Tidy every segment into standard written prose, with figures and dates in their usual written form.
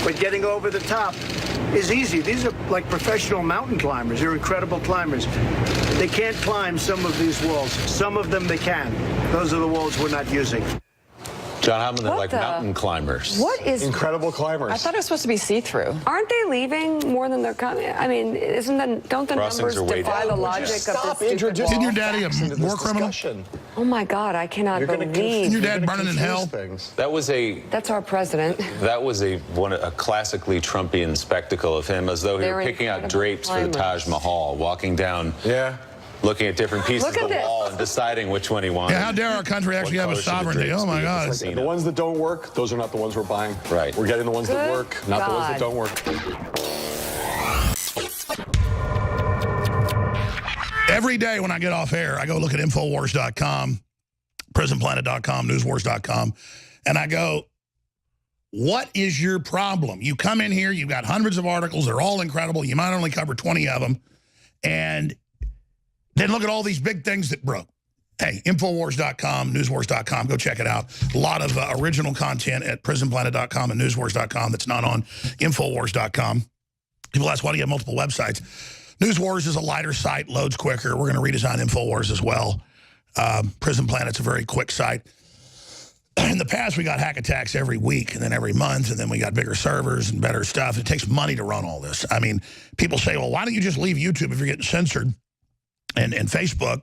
But getting over the top is easy. These are like professional mountain climbers. They're incredible climbers. They can't climb some of these walls. Some of them they can. Those are the walls we're not using. John Hammond, they're like mountain climbers. What is incredible climbers? I thought it was supposed to be see-through. Aren't they leaving more than they're coming? I mean, don't the numbers defy the logic of this stupid wall? Isn't your daddy a war criminal? Oh my God, I cannot believe. Isn't your dad burning in hell? That was That's our president. That was a classically Trumpian spectacle of him, as though he were picking out drapes for the Taj Mahal, walking down. Yeah. Looking at different pieces of the wall and deciding which one he wanted. Yeah, how dare our country actually have a sovereignty? Oh my God. Like the ones that don't work, those are not the ones we're buying. Right. We're getting the ones that work, not the ones that don't work. Every day when I get off air, I go look at Infowars.com, PrisonPlanet.com, NewsWars.com, and I go, what is your problem? You come in here, you've got hundreds of articles, they're all incredible, you might only cover 20 of them, and then look at all these big things that broke. Hey, Infowars.com, NewsWars.com, go check it out. A lot of original content at PrisonPlanet.com and NewsWars.com that's not on Infowars.com. People ask, why do you have multiple websites? NewsWars is a lighter site, loads quicker. We're going to redesign Infowars as well. Prison Planet's a very quick site. In the past, we got hack attacks every week and then every month, and then we got bigger servers and better stuff. It takes money to run all this. I mean, people say, well, why don't you just leave YouTube if you're getting censored? And Facebook,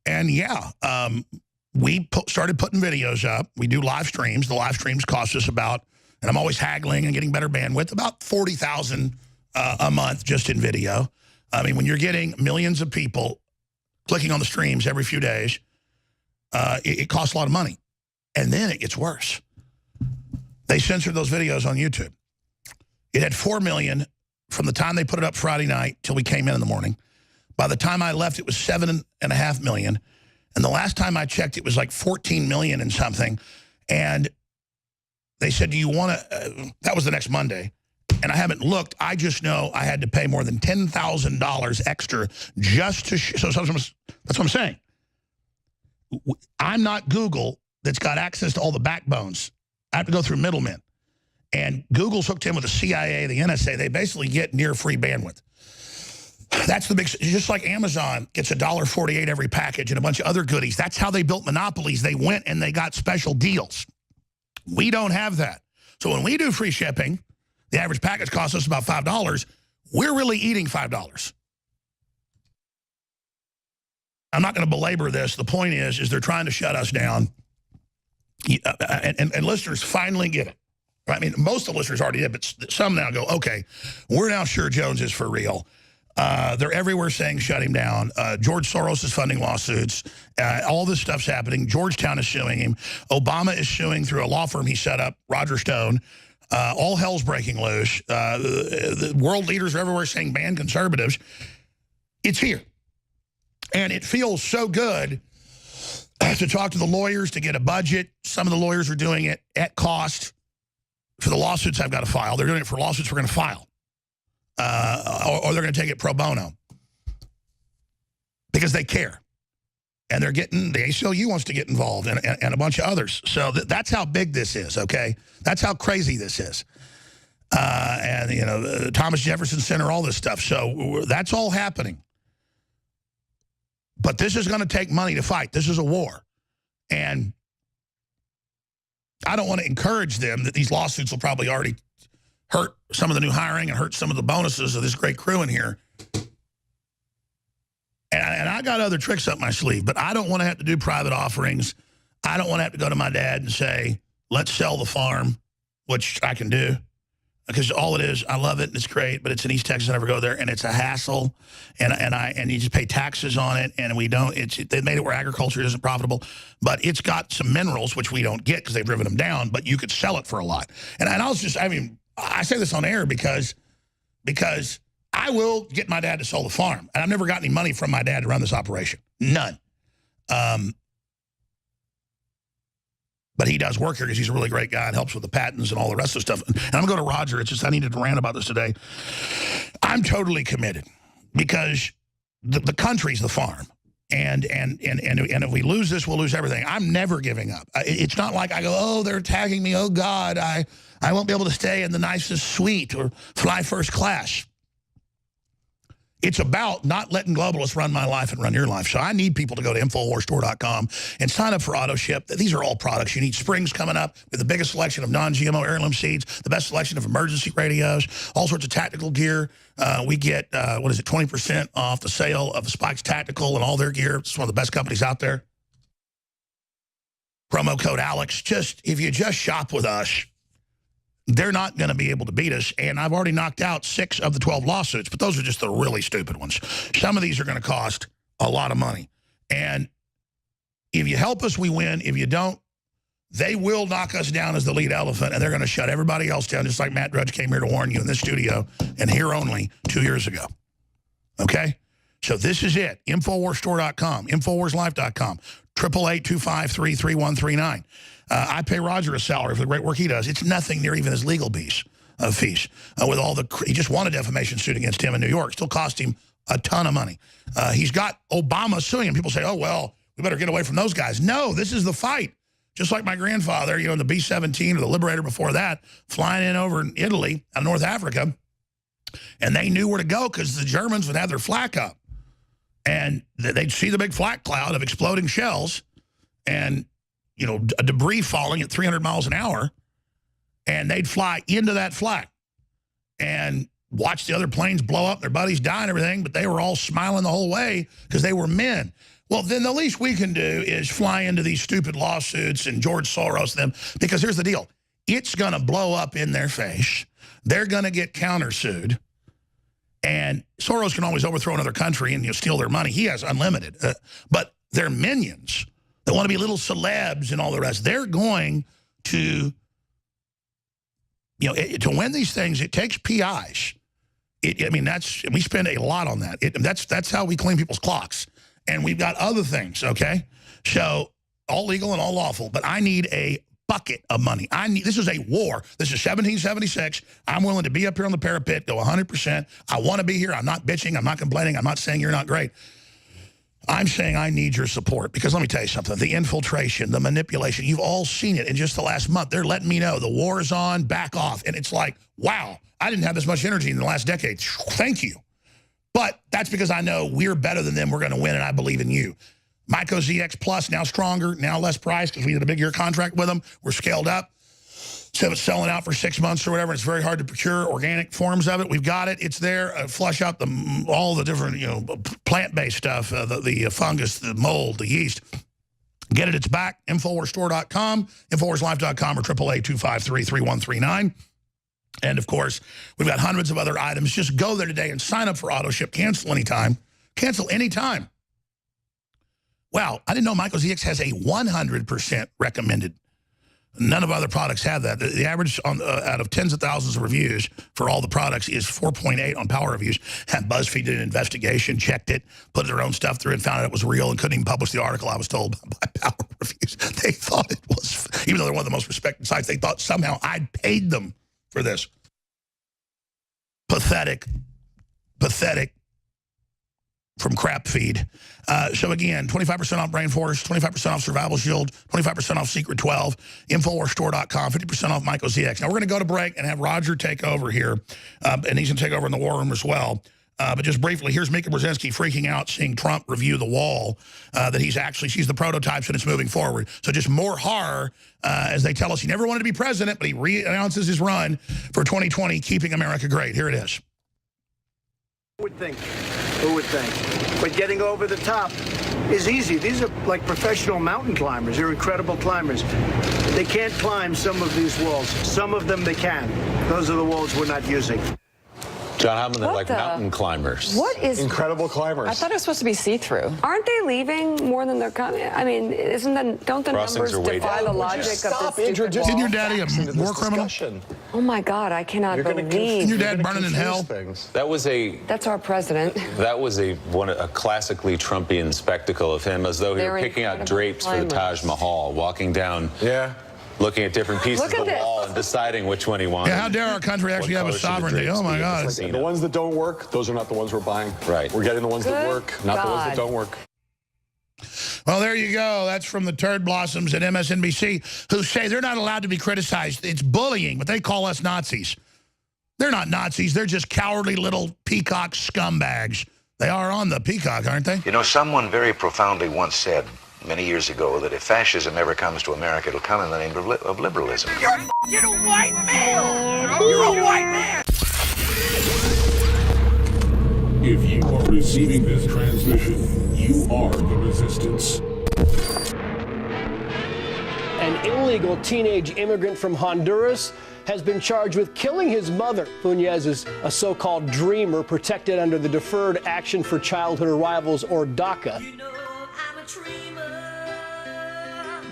and yeah, we started putting videos up. We do live streams. The live streams cost us about, and I'm always haggling and getting better bandwidth, about $40,000 a month just in video. I mean, when you're getting millions of people clicking on the streams every few days, it costs a lot of money. And then it gets worse. They censored those videos on YouTube. It had 4 million from the time they put it up Friday night till we came in the morning. By the time I left, it was 7.5 million. And the last time I checked, it was like 14 million and something. And they said, do you want to, that was the next Monday. And I haven't looked. I just know I had to pay more than $10,000 extra just to, so that's what I'm saying. I'm not Google that's got access to all the backbones. I have to go through middlemen. And Google's hooked in with the CIA, the NSA. They basically get near free bandwidth. That's the big, just like Amazon gets $1.48 every package and a bunch of other goodies. That's how they built monopolies. They went and they got special deals. We don't have that. So when we do free shipping, the average package costs us about $5. We're really eating $5. I'm not going to belabor this. The point is they're trying to shut us down. And listeners finally get it. I mean, most of the listeners already did, but some now go, okay, we're now sure Jones is for real. They're everywhere saying shut him down. George Soros is funding lawsuits. All this stuff's happening. Georgetown is suing him. Obama is suing through a law firm he set up, Roger Stone. All hell's breaking loose. The world leaders are everywhere saying ban conservatives. It's here. And it feels so good to talk to the lawyers, to get a budget. Some of the lawyers are doing it at cost for the lawsuits I've got to file. They're doing it for lawsuits we're going to file. Or they're going to take it pro bono because they care. And they're getting, the ACLU wants to get involved and a bunch of others. So that's how big this is, okay? That's how crazy this is. And, you know, the Thomas Jefferson Center, all this stuff. So that's all happening. But this is going to take money to fight. This is a war. And I don't want to encourage them that these lawsuits will probably already hurt some of the new hiring and hurt some of the bonuses of this great crew in here. And I got other tricks up my sleeve, but I don't want to have to do private offerings. I don't want to have to go to my dad and say, let's sell the farm, which I can do. Because all it is, I love it, and it's great, but it's in East Texas, I never go there, and it's a hassle, and you just pay taxes on it, and we don't, they made it where agriculture isn't profitable, but it's got some minerals, which we don't get because they've driven them down, but you could sell it for a lot. And I was just, I mean, I say this on air because I will get my dad to sell the farm. And I've never got any money from my dad to run this operation. None. But he does work here because he's a really great guy and helps with the patents and all the rest of the stuff. And I'm going to Roger. It's just I needed to rant about this today. I'm totally committed because the country's the farm. And if we lose this, we'll lose everything. I'm never giving up. It's not like I go, oh, they're attacking me. Oh, God, I won't be able to stay in the nicest suite or fly first class. It's about not letting globalists run my life and run your life. So I need people to go to InfoWarsStore.com and sign up for auto ship. These are all products you need. Spring's coming up with the biggest selection of non-GMO heirloom seeds, the best selection of emergency radios, all sorts of tactical gear. We get, 20% off the sale of Spike's Tactical and all their gear. It's one of the best companies out there. Promo code Alex. If you just shop with us, they're not going to be able to beat us, and I've already knocked out 6 of the 12 lawsuits, but those are just the really stupid ones. Some of these are going to cost a lot of money, and if you help us, we win. If you don't, they will knock us down as the lead elephant, and they're going to shut everybody else down, just like Matt Drudge came here to warn you in this studio, and here only 2 years ago. Okay? So this is it. InfoWarsStore.com, InfoWarsLife.com, 888-253-3139. I pay Roger a salary for the great work he does. It's nothing near even his legal fees. With all he just won a defamation suit against him in New York. Still cost him a ton of money. He's got Obama suing him. People say, oh, well, we better get away from those guys. No, this is the fight. Just like my grandfather, in the B-17 or the Liberator before that, flying in over in Italy, out of North Africa, and they knew where to go because the Germans would have their flak up. And they'd see the big flak cloud of exploding shells and, a debris falling at 300 miles an hour, and they'd fly into that flak and watch the other planes blow up, their buddies die and everything, but they were all smiling the whole way because they were men. Well, then the least we can do is fly into these stupid lawsuits and George Soros them, because here's the deal. It's going to blow up in their face. They're going to get countersued. And Soros can always overthrow another country and steal their money. He has unlimited. But their minions that want to be little celebs and all the rest, they're going to, to win these things, it takes PIs. We spend a lot on that. That's how we clean people's clocks. And we've got other things, okay? So all legal and all lawful, but I need a bucket of money. This is a war. This is 1776. I'm willing to be up here on the parapet, go 100%. I want to be here. I'm not bitching. I'm not complaining. I'm not saying you're not great. I'm saying I need your support, because let me tell you something. The infiltration, the manipulation, you've all seen it in just the last month. They're letting me know the war is on, back off. And it's like, wow, I didn't have this much energy in the last decade. Thank you. But that's because I know we're better than them. We're going to win, and I believe in you. Myco ZX Plus, now stronger, now less price, because we did a big year contract with them. We're scaled up. So it's selling out for 6 months or whatever. It's very hard to procure organic forms of it. We've got it. It's there. Flush out all the different, plant-based stuff, the fungus, the mold, the yeast. Get it. It's back. InfoWarsStore.com, InfoWarsLife.com, or 888-253-3139. And, of course, we've got hundreds of other items. Just go there today and sign up for auto ship. Cancel anytime. Cancel anytime. Wow, I didn't know Myco ZX has a 100% recommended. None of other products have that. The average out of tens of thousands of reviews for all the products is 4.8 on Power Reviews. And BuzzFeed did an investigation, checked it, put their own stuff through, and found out it was real, and couldn't even publish the article, I was told, by Power Reviews. They thought it was, even though they're one of the most respected sites, they thought somehow I'd paid them for this. Pathetic. Pathetic. From crap feed. So again, 25% off Brain Force, 25% off Survival Shield, 25% off Secret 12, InfoWarsStore.com, 50% off Myco ZX. Now we're going to go to break and have Roger take over here, and he's going to take over in the war room as well. But just briefly, here's Mika Brzezinski freaking out seeing Trump review the wall, that she's the prototypes and it's moving forward. So just more horror as they tell us he never wanted to be president, but he re-announces his run for 2020, keeping America great. Here it is. Who would think? But getting over the top is easy. These are like professional mountain climbers. They're incredible climbers. They can't climb some of these walls. Some of them they can. Those are the walls we're not using. John Hammond, they're like mountain climbers. What is... Incredible climbers. I thought it was supposed to be see-through. Aren't they leaving more than they're coming? I mean, don't the numbers defy the logic of this stupid wall? Isn't your daddy a war criminal? Oh, my God, I cannot believe. Isn't your dad burning in hell? That's our president. That was a classically Trumpian spectacle of him, as though he were picking out drapes for the Taj Mahal, walking down... Yeah. Looking at different pieces of the wall and deciding which one he wanted. Yeah, how dare our country actually have a sovereignty? Oh, my God. The ones that don't work, those are not the ones we're buying. Right. We're getting the ones that work, not the ones that don't work. Well, there you go. That's from the turd blossoms at MSNBC who say they're not allowed to be criticized. It's bullying, but they call us Nazis. They're not Nazis. They're just cowardly little peacock scumbags. They are on the peacock, aren't they? You know, someone very profoundly once said many years ago that if fascism ever comes to America, it'll come in the name of liberalism. You're a white man! You're a white man! If you are receiving this transmission, you are the resistance. An illegal teenage immigrant from Honduras has been charged with killing his mother. Funes is a so-called dreamer protected under the Deferred Action for Childhood Arrivals, or DACA.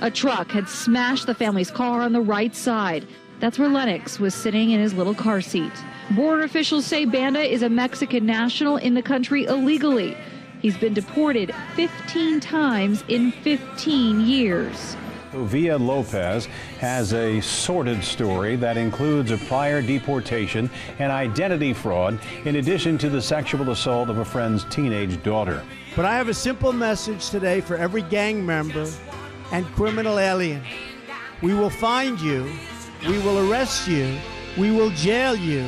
A truck had smashed the family's car on the right side. That's where Lennox was sitting in his little car seat. Border officials say Banda is a Mexican national in the country illegally. He's been deported 15 times in 15 years. Villa Lopez has a sordid story that includes a prior deportation and identity fraud, in addition to the sexual assault of a friend's teenage daughter. But I have a simple message today for every gang member and criminal alien. We will find you, we will arrest you, we will jail you,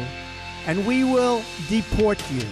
and we will deport you.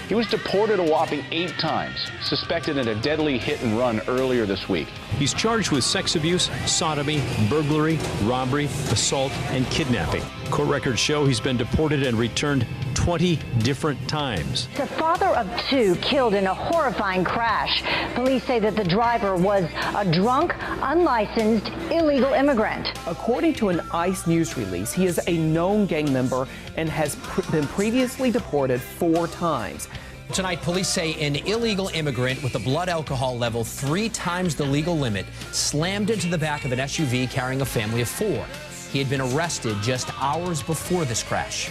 He was deported a whopping 8 times, suspected in a deadly hit and run earlier this week. He's charged with sex abuse, sodomy, burglary, robbery, assault, and kidnapping. Court records show he's been deported and returned 20 different times. The father of 2 killed in a horrifying crash. Police say that the driver was a drunk, unlicensed, illegal immigrant. According to an ICE news release, he is a known gang member and has been previously deported 4 times. Tonight, police say an illegal immigrant with a blood alcohol level 3 times the legal limit slammed into the back of an SUV carrying a family of 4. He had been arrested just hours before this crash.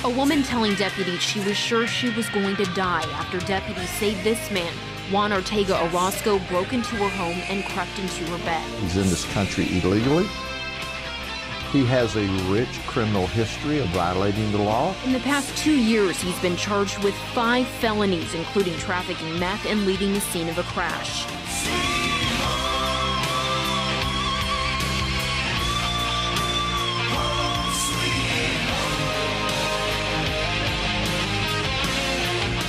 A woman telling deputies she was sure she was going to die after deputies say this man, Juan Ortega Orozco, broke into her home and crept into her bed. He's in this country illegally. He has a rich criminal history of violating the law. In the past 2 years, he's been charged with 5 felonies, including trafficking meth and leaving the scene of a crash.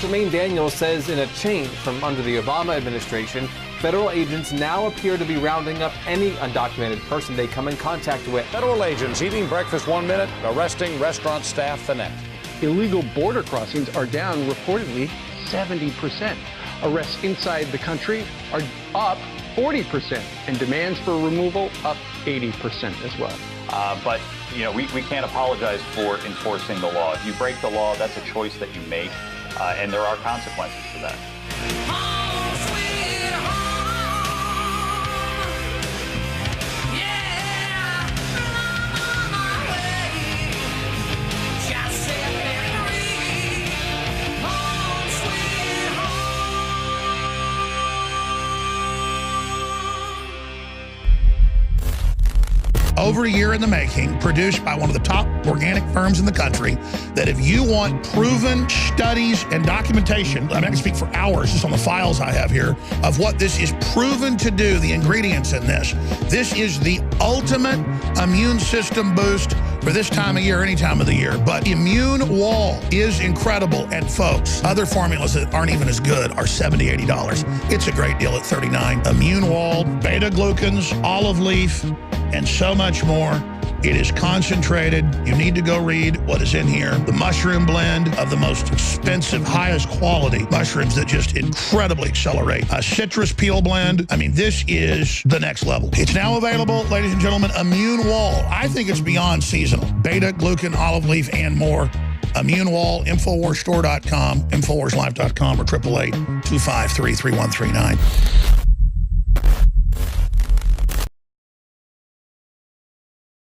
Jermaine Daniels says in a change from under the Obama administration, federal agents now appear to be rounding up any undocumented person they come in contact with. Federal agents eating breakfast 1 minute, arresting restaurant staff the next. Illegal border crossings are down reportedly 70%. Arrests inside the country are up 40%, and demands for removal up 80% as well. But, you know, we can't apologize for enforcing the law. If you break the law, that's a choice that you make, and there are consequences to that. Over a year in the making, produced by one of the top organic firms in the country, that if you want proven studies and documentation, I mean, I can speak for hours just on the files I have here, of what this is proven to do, the ingredients in this. This is the ultimate immune system boost for this time of year, any time of the year. But Immune Wall is incredible. And folks, other formulas that aren't even as good are $70, $80. It's a great deal at $39. Immune Wall, beta-glucans, olive leaf, and so much more. It is concentrated. You need to go read what is in here. The mushroom blend of the most expensive, highest quality mushrooms that just incredibly accelerate. A citrus peel blend. I mean, this is the next level. It's now available, ladies and gentlemen, Immune Wall. I think it's beyond seasonal. Beta, glucan, olive leaf, and more. Immune Wall, InfoWarsStore.com, InfoWarsLife.com, or 888-253-3139.